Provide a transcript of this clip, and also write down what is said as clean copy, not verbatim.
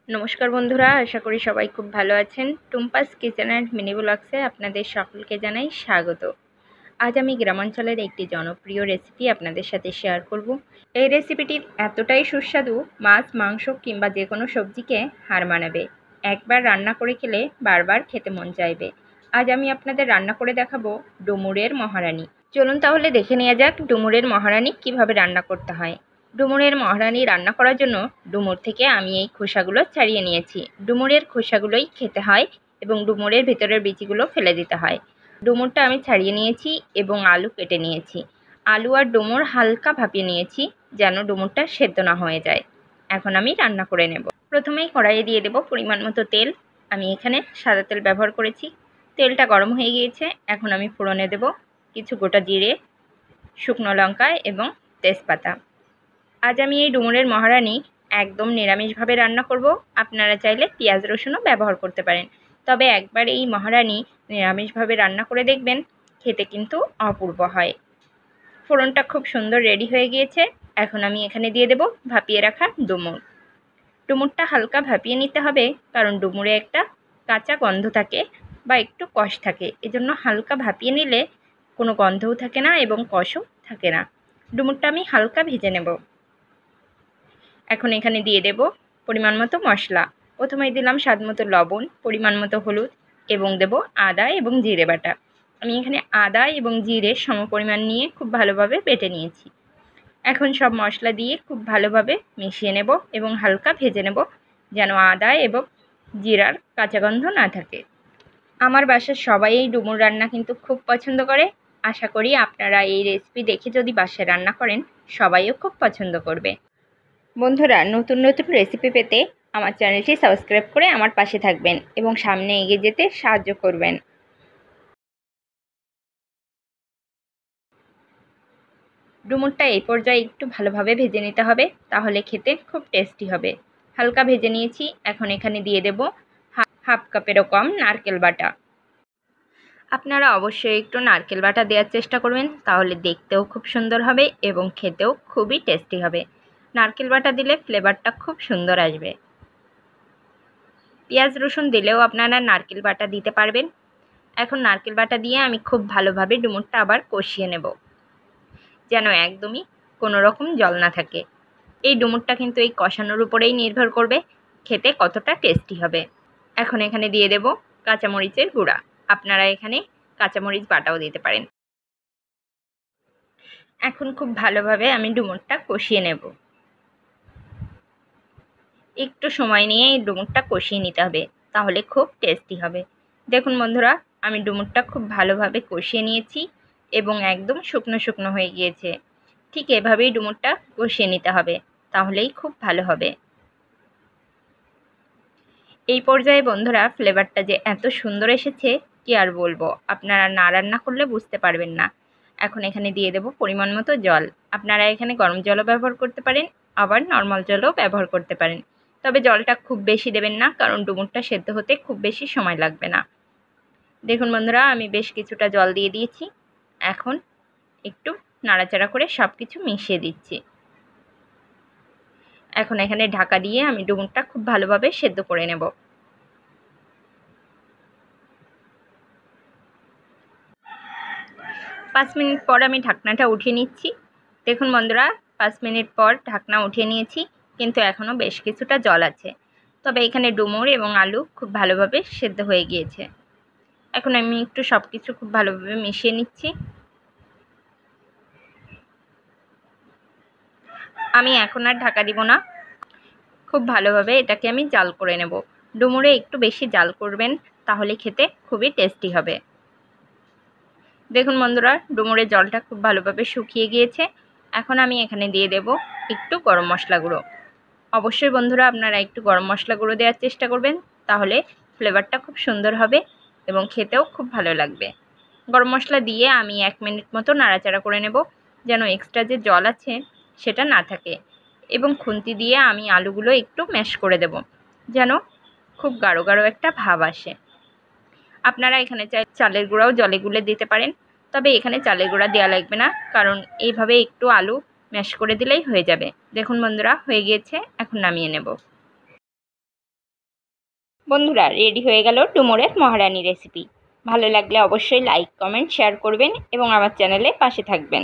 নমস্কার বন্ধুরা, আশা করি সবাই খুব ভালো আছেন। টুম্পাস কিচেন অ্যান্ড মিনি ব্লগসে আপনাদের সকলকে জানাই স্বাগত। আজ আমি গ্রামাঞ্চলের একটি জনপ্রিয় রেসিপি আপনাদের সাথে শেয়ার করব। এই রেসিপিটি এতটাই সুস্বাদু, মাছ, মাংস কিংবা যে কোনো সবজিকে হার মানাবে। একবার রান্না করে খেলে বারবার খেতে মন চাইবে। আজ আমি আপনাদের রান্না করে দেখাবো ডুমুরের মহারানী। চলুন তাহলে দেখে নেওয়া যাক ডুমুরের মহারানী কিভাবে রান্না করতে হয়। ডুমুরের মহারানী রান্না করার জন্য ডুমুর থেকে আমি এই খোসাগুলো ছাড়িয়ে নিয়েছি। ডুমুরের খোসাগুলোই খেতে হয় এবং ডুমুরের ভেতরের বিচিগুলো ফেলে দিতে হয়। ডুমুরটা আমি ছাড়িয়ে নিয়েছি এবং আলু কেটে নিয়েছি। আলু আর ডুমুর হালকা ভাপিয়ে নিয়েছি যেন ডুমুরটা সেদ্ধ না হয়ে যায়। এখন আমি রান্না করে নেব। প্রথমেই কড়াইয়ে দিয়ে দেব পরিমাণ মতো তেল। আমি এখানে সাদা তেল ব্যবহার করেছি। তেলটা গরম হয়ে গিয়েছে। এখন আমি ফোড়নে দেব কিছু গোটা জিরে, শুকনো লঙ্কা এবং তেজপাতা। আজ আমি এই ডুমুরের মহারানী একদম নিরামিষভাবে রান্না করব। আপনারা চাইলে পেঁয়াজ রসুনও ব্যবহার করতে পারেন, তবে একবার এই মহারানী নিরামিষভাবে রান্না করে দেখবেন, খেতে কিন্তু অপূর্ব হয়। ফোড়নটা খুব সুন্দর রেডি হয়ে গিয়েছে। এখন আমি এখানে দিয়ে দেব ভাপিয়ে রাখা ডুমুর। ডুমুরটা হালকা ভাপিয়ে নিতে হবে, কারণ ডুমুরে একটা কাঁচা গন্ধ থাকে বা একটু কষ থাকে। এজন্য হালকা ভাপিয়ে নিলে কোনো গন্ধও থাকে না এবং কষও থাকে না। ডুমুরটা আমি হালকা ভেজে নেব। এখন এখানে দিয়ে দেব পরিমাণ মতো মশলা। প্রথমেই দিলাম স্বাদ মতো লবণ, পরিমাণ মতো হলুদ এবং দেব আদা এবং জিরে বাটা। আমি এখানে আদা এবং জিরে সমপরিমাণ নিয়ে খুব ভালোভাবে বেটে নিয়েছি। এখন সব মশলা দিয়ে খুব ভালোভাবে মিশিয়ে নেব এবং হালকা ভেজে নেব, যেন আদা এবং জিরার কাঁচা গন্ধ না থাকে। আমার বাসার সবাই এই ডুমুর রান্না কিন্তু খুব পছন্দ করে। আশা করি আপনারা এই রেসিপি দেখে যদি বাসায় রান্না করেন, সবাইও খুব পছন্দ করবে। বন্ধুরা, নতুন নতুন রেসিপি পেতে আমার চ্যানেলটি সাবস্ক্রাইব করে আমার পাশে থাকবেন এবং সামনে এগিয়ে যেতে সাহায্য করবেন। ডুমুরটা এই পর্যায়ে একটু ভালোভাবে ভেজে নিতে হবে, তাহলে খেতে খুব টেস্টি হবে। হালকা ভেজে নিয়েছি। এখন এখানে দিয়ে দেব হাফ কাপেরও কম নারকেল বাটা। আপনারা অবশ্যই একটু নারকেল বাটা দেওয়ার চেষ্টা করবেন, তাহলে দেখতেও খুব সুন্দর হবে এবং খেতেও খুবই টেস্টি হবে। নারকেল বাটা দিলে ফ্লেভারটা খুব সুন্দর আসবে। পেঁয়াজ রসুন দিলেও আপনারা নারকেল বাটা দিতে পারবেন। এখন নারকেল বাটা দিয়ে আমি খুব ভালোভাবে ডুমুরটা আবার কষিয়ে নেব, যেন একদমই কোনো রকম জল না থাকে। এই ডুমুরটা কিন্তু এই কষানোর উপরেই নির্ভর করবে খেতে কতটা টেস্টি হবে। এখন এখানে দিয়ে দেব কাঁচামরিচের গুঁড়া। আপনারা এখানে কাঁচামরিচ বাটাও দিতে পারেন। এখন খুব ভালোভাবে আমি ডুমুরটা কষিয়ে নেব। একটু সময় নিয়ে এই ডুমুরটা কষিয়ে নিতে হবে, তাহলে খুব টেস্টি হবে। দেখুন বন্ধুরা, আমি ডুমুরটা খুব ভালোভাবে কষিয়ে নিয়েছি এবং একদম শুকনো শুকনো হয়ে গিয়েছে। ঠিক এভাবেই ডুমুরটা কষিয়ে নিতে হবে, তাহলেই খুব ভালো হবে। এই পর্যায়ে বন্ধুরা, ফ্লেভারটা যে এত সুন্দর এসেছে কি আর বলবো, আপনারা না রান্না করলে বুঝতে পারবেন না। এখন এখানে দিয়ে দেব পরিমাণ মতো জল। আপনারা এখানে গরম জলও ব্যবহার করতে পারেন, আবার নর্মাল জলও ব্যবহার করতে পারেন, তবে জলটা খুব বেশি দেবেন না, কারণ ডুমুরটা সেদ্ধ হতে খুব বেশি সময় লাগবে না। দেখুন বন্ধুরা, আমি বেশ কিছুটা জল দিয়ে দিয়েছি। এখন একটু নাড়াচাড়া করে সব কিছু মিশিয়ে দিচ্ছি। এখন এখানে ঢাকা দিয়ে আমি ডুমুরটা খুব ভালোভাবে সেদ্ধ করে নেব। 5 মিনিট পর আমি ঢাকনাটা উঠিয়ে নিচ্ছি। দেখুন বন্ধুরা, 5 মিনিট পর ঢাকনা উঠিয়ে নিয়েছি, কিন্তু এখনও বেশ কিছুটা জল আছে। তবে এখানে ডুমুর এবং আলু খুব ভালোভাবে সেদ্ধ হয়ে গিয়েছে। এখন আমি একটু সব কিছু খুব ভালোভাবে মিশিয়ে নিচ্ছি। আমি এখন আর ঢাকা দিব না, খুব ভালোভাবে এটাকে আমি জাল করে নেব। ডুমুরে একটু বেশি জাল করবেন, তাহলে খেতে খুবই টেস্টি হবে। দেখুন বন্ধুরা, ডুমুরের জলটা খুব ভালোভাবে শুকিয়ে গিয়েছে। এখন আমি এখানে দিয়ে দেব একটু গরম মশলা গুঁড়ো। অবশ্যই বন্ধুরা, আপনারা একটু গরম মশলা গুঁড়ো দেওয়ার চেষ্টা করবেন, তাহলে ফ্লেভারটা খুব সুন্দর হবে এবং খেতেও খুব ভালো লাগবে। গরম মশলা দিয়ে আমি 1 মিনিট মতো নাড়াচাড়া করে নেব, যেন এক্সট্রা যে জল আছে সেটা না থাকে, এবং খুন্তি দিয়ে আমি আলুগুলো একটু ম্যাশ করে দেব, যেন খুব গাঢ় গাঢ় একটা ভাব আসে। আপনারা এখানে চালের গুঁড়াও জলে গুলে দিতে পারেন, তবে এখানে চালের গুঁড়া দেওয়া লাগবে না, কারণ এইভাবে একটু আলু ম্যাশ করে দিলেই হয়ে যাবে। দেখুন বন্ধুরা, হয়ে গিয়েছে। এখন নামিয়ে নেব। বন্ধুরা, রেডি হয়ে গেল ডুমুরের মহারানি রেসিপি। ভালো লাগলে অবশ্যই লাইক, কমেন্ট, শেয়ার করবেন এবং আমার চ্যানেলে পাশে থাকবেন।